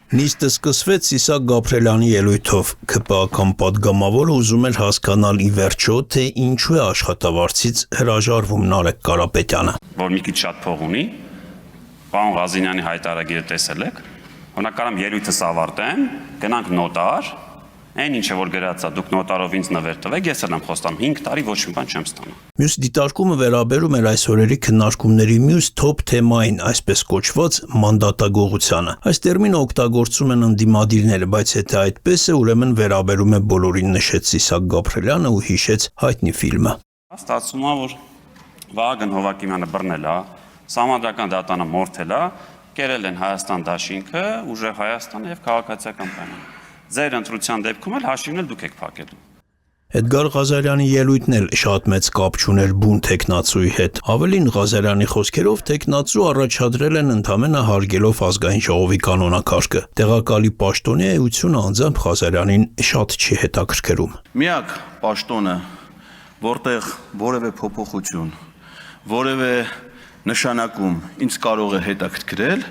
Նիստը սկսվեց Իսակ Գաբրելյանի ելույթով։ ՔՊԱ-ական պատգամավորը ուզում էր հասկանալ ի վերջո, թե ինչու է աշխատավարձից հրաժարվում Նարեկ Կարապետյանը։ Որ մի քիչ շատ փող ունի, պարոն Ղազինյանի հայտարարագիրը տեսել եք, հոնակարամ ելույթս ավարտեմ, գնանք նոտար, այն ինչը որ գրած է, դուք նոտարով ինձ նվեր տվեք, ես էլ եմ խոստանում 5 տարի ոչ մի բան չեմ ստանա։ Մյուս դիտարկումը վերաբերում էր այս օրերի քննարկումների մյուս թոփ թեմային, այսպես կոչված մանդատագողությանը։ Այս տերմինը օգտագործում են ընդդիմադիրները, բայց եթե այդպես է, ուրեմն վերաբերում է բոլորին, նշեց Իսակ Գաբրելյանը ու հիշեց հայտնի ֆիլմը։ Ստացվում է, որ Վահագն Հովակիմյանը բռնել է, Սահմանադրական դատանը մորթել է, կերել են Հայաստան դաշինքը, ուժեղ Հայաստանը եւ քաղաքացիական պայմանը։ Ձեր ընտրության դեպքում էլ հաշիվն էլ դուք եք փակելու։ Էդգար Ղազարյանի ելույթն էլ շատ մեծ կապ չուներ բուն տեխնացուի հետ։ Ավելին, Ղազարյանի խոսքերով տեխնացու առաջադրել են ընդամենը հարգելով ազգային ժողովի կանոնակարգը։ Տեղակալի պաշտոնի էությունը անձամբ Ղազարյանին շատ չի հետաքրքրում։ Միակ պաշտոնը, որտեղ որևէ փոփոխություն, որևէ նշանակում ինձ կարող է հետաքրքրել,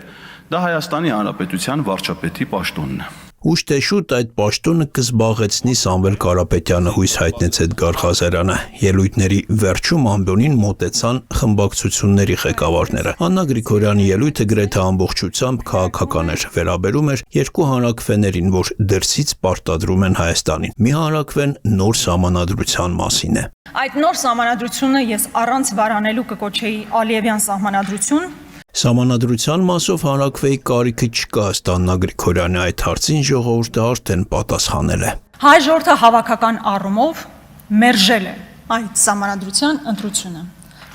դա Հայաստանի Հանրապետության վարչապետի պաշտոնն է։ Ուշ թե շուտ այդ պաշտոնը կզբաղեցնի Սամվել Կարապետյանը, հույս հայտնեց Էդգար Ղազարյանը։ Ելույթների վերջում ամբոնին մոտեցան խմբակցությունների ղեկավարները։ Աննա Գրիգորյանի ելույթը գրեթե ամբողջությամբ քաղաքական էր, վերաբերում էր երկու հանրաքվեներին, որ դրսից պարտադրում են Հայաստանին։ Մի հանրաքվեն նոր սահմանադրության մասին է։ Այդ նոր սահմանադրությունը ես առանց վարանելու կկոչեի Ալիևյան սահմանադրություն։ Սահմանադրության մասով հանրաքվեի կարիքը չկա, ըստ Աննա Գրիգորյանի այդ հարցին ժողովուրդը արդեն պատասխանել է։ Հայ ժողովուրդը հավաքական առումով մերժել է այդ սահմանադրության ընտրությունը,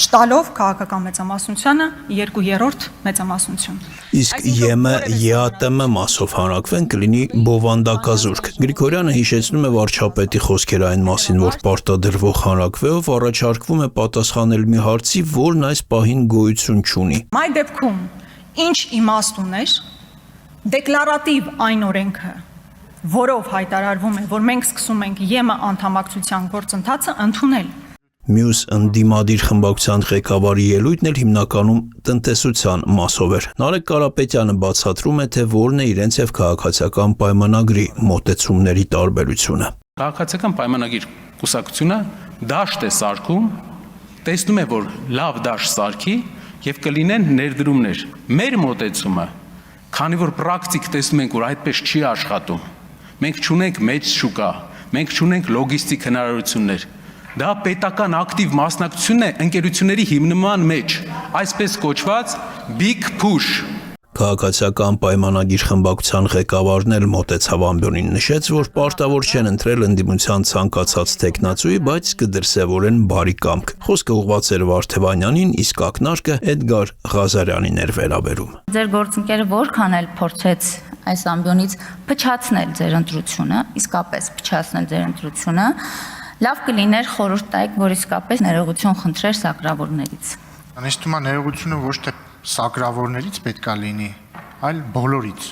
չտալով քաղաքական մեծամասնությանը 2/3 մեծամասնություն։ Իսկ ԵՄ-ԵԱՏՄ մասով հանրաքվեն կլինի բովանդակազուրկ։ Գրիգորյանը հիշեցնում է վարչապետի խոսքերը այն մասին, որ պարտադրվող հանրաքվեով առաջարկվում է պատասխանել մի հարցի, որն այս պահին գոյություն չունի։ Այդ դեպքում ինչ իմաստ ուներ դեկլարատիվ այն օրենքը, որով հայտարարվում է, որ մենք սկսում ենք ԵՄ անդամակցության գործընթացը ընդունել։ Մյուս ընդդիմադիր խմբակցության ղեկավարի ելույթն էլ հիմնականում տնտեսության մասով էր։ Նարեկ Կարապետյանը բացատրում է, թե որն է իրենց եւ քաղաքացիական պայմանագրի մոտեցումների տարբերությունը։ Քաղաքացիական պայմանագիր կուսակցությունը դաշտ է սարքում, տեսնում է, որ լավ դաշտ սարքի եւ կլինեն ներդրումներ։ Մեր մոտեցումը, քանի որ պրակտիկ տեսնում ենք, որ այդպես չի աշխատում, մենք չունենք մեծ շուկա, մենք չունենք լոգիստիկ հնարավորություններ։ Դա պետական ակտիվ մասնակցությունն է ընկերությունների հիմնման մեջ, այսպես կոչված big push։ Քաղաքացիական պայմանագիր խմբակցության ղեկավարն էլ մոտեցավ ամբյոնին, նշեց, որ պարտավոր չեն ընտրել ընդդիմության ցանկացած տեխնացուի, բայց կդրսևորեն բարի կամք։ Խոսքը ուղղված էր Վարդևանյանին, իսկ ակնարկը Էդգար Ղազարյանին էր վերաբերում։ Ձեր գործընկերը որքան էլ փորձեց այս ամբյոնից փչացնել ձեր ընտրությունը, իսկապես փչացնել ձեր ընտրությունը, լավ կլիներ խորհուրդ տայք, որ իսկապես ներողություն խնդրեր սակրավորներից։ Ինձ թվում է ներողությունը ոչ թե սակրավորներից պետքա լինի, այլ բոլորից։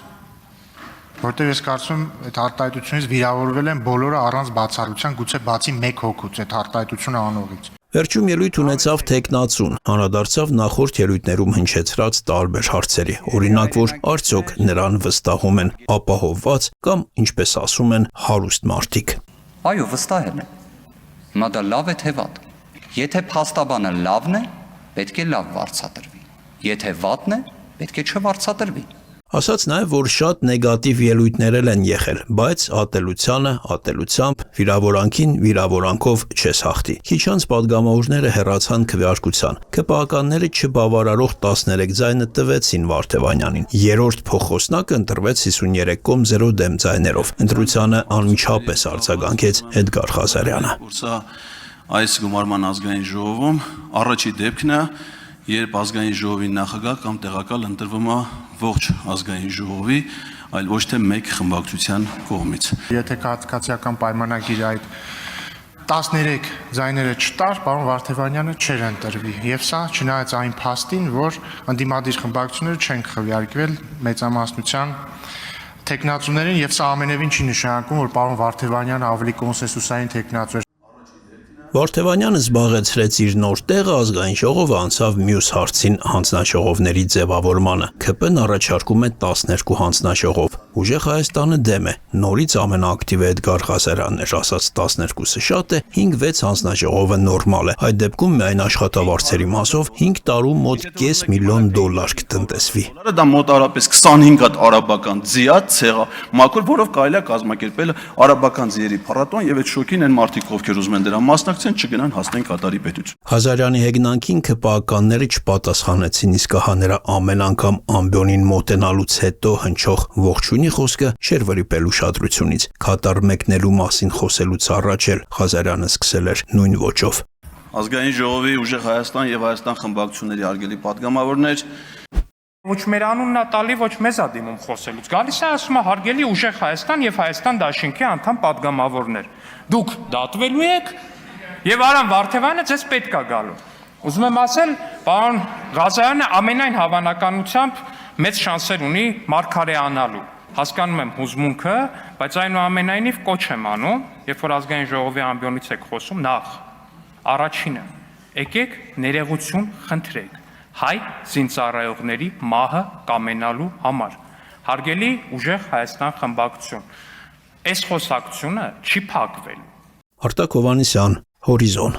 Որտեղ ես կարծում եմ, այդ արտահայտությունից վիրավորվել են բոլորը առանց բացառության, գուցե բացի մեկ հոգուց այդ արտահայտությունը անողից։ Վերջում ելույթ ունեցավ տեխնացուն, անդրադարձավ նախորդ ելույթներում հնչեցրած տարբեր հարցերի, օրինակ, որ արդյոք նրան վստահում են ապահովված կամ, ինչպես ասում են, հարուստ մարդիկ։ Այո, վստահել եմ։ Հիմա դա լավ է թե վատ։ Եթե փաստաբանը լավն է, պետք է լավ վարձատրվի։ Եթե վատն է, պետք է չվարձատրվի։ Ասաց նաև, որ շատ նեգատիվ ելույթներ են եղել, բայց ատելությանը ատելությամբ, վիրավորանքին վիրավորանքով չես հաղթի։ Քիչ անց պատգամավորները հեռացան քվեարկության։ ՔՊԱ-ականները չբավարարող 13 ձայնը տվեցին Վարդևանյանին։ Երրորդ փոխոսնակը ընտրվեց 53.0 դեմ ձայներով։ Ընտրությանը անմիջապես արձագանքեց Էդգար Ղազարյանը։ Այս գումարման ազգային ժողովում առաջի դեպքն է, երբ ազգային ժողովի նախագահ կամ տեղակալ ընտրվում է ողջ ազգային ժողովի, այլ ոչ թե մեկ խմբակցության կողմից։ Եթե քաղաքացիական պայմանագիրը այդ 13 ձայները չտար, պարոն Վարդևանյանը չէր ընտրվի։ Եվ սա չնայած այն փաստին, որ ընդդիմադիր խմբակցությունները չեն քվեարկվել մեծամասնության տեխնացուներին, եւ սա ամենևին չի նշանակում, որ պարոն Վարդևանյանը ավելի կոնսենսուսային տեխնացու է։ Վարդևանյանը զբաղեցրեց իր նոր տեղը, ազգային ժողովը անցավ մյուս հարցին հանձնաժողովների ձևավորմանը։ ՔՊ-ն առաջարկում է 12 հանձնաժողով։ Ուժեղ Հայաստանը դեմ է։ Նորից ամենաակտիվը Էդգար Ղազարյանն էր, ասաց 12-ը շատ է, 5-6 հանձնաժողովը նորմալ է։ Այդ դեպքում միայն աշխատավարձերի մասով 5 տարում մոտ $500,000 կտնտեսվի։ Դա մոտարապես 25 հատ արաբական ձիա ցեղա մաքուր, որով կարելի է կազմակերպել արաբական ձիերի փառատոն եւ այդ շոկին են մարդիկ ովքեր ուզում են դրա մասնակցեն չգնան հասնեն Կատարի պետություն։ Ղազարյանի հեգնանքին ՔՊԱ-ականները չպատասխանեցին, իսկ հա նրա ամեն անգամ ամբիոնին մոտենալուց հետո հնչող ողջույնի խոսքը չէր վրիպել ուշադրությունից։ Կատար մեկնելու մասին խոսելուց առաջ էլ Ղազարյանը սկսել էր նույն ոճով։ Ազգային ժողովի Ուժեղ Հայաստան եւ Հայաստան խմբակցությունների արգելի պատգամավորներ Ոչ մեր անունն է տալի, ոչ մեզ է դիմում խոսելուց։ Գալիս է ասում է հարգելի Ուժեղ Հայաստան եւ Հայաստան Դաշինքի անդամ պատգամավորներ։ Դուք դատվելու եք եւ Արամ Վարդևյանը ձեզ պետք է գալու։ Ուզում եմ ասել, պարոն Ղազարյանը ամենայն հավանականությամբ մեծ շանսեր ունի մարգարեանալու։ Հասկանում եմ հուզմունքը, բայց այնուամենայնիվ կոչ եմ անում, երբ որ ազգային ժողովի ամբիոնից եք խոսում, նախ առաջինը եկեք ներողություն խնդրեք հայ զինծառայողների մահը կամենալու համար։ Հարգելի Ուժեղ Հայաստան խմբակցություն, այս խոսակցությունը չի փակվելու։ Արտակ Հովհաննիսյան, Հորիզոն։